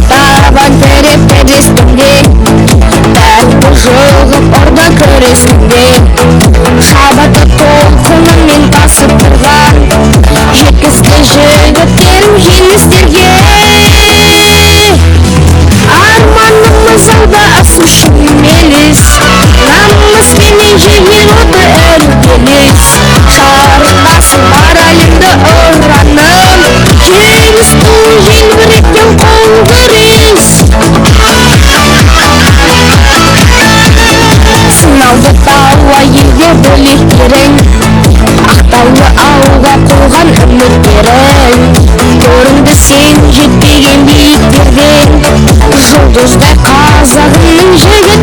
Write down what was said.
Табан переп үстінде, тәтті жығып орда көресінде, шабаты толқынымен тасып тұрған жеткізді жігіттерім жеңістерге. Арманымыз алда асушы меліс, намыспенен жеңіл оты іргелес, шарықтасын бар әлемді ұраным, жеңістің желбіреткен қолғырыз. Сыналды тауа елде бөлектерің, ақтаулы ауға қойған үміттерің, көрінді сен жетпеген биіктерден, жұлдыздай қазағымның жігіт.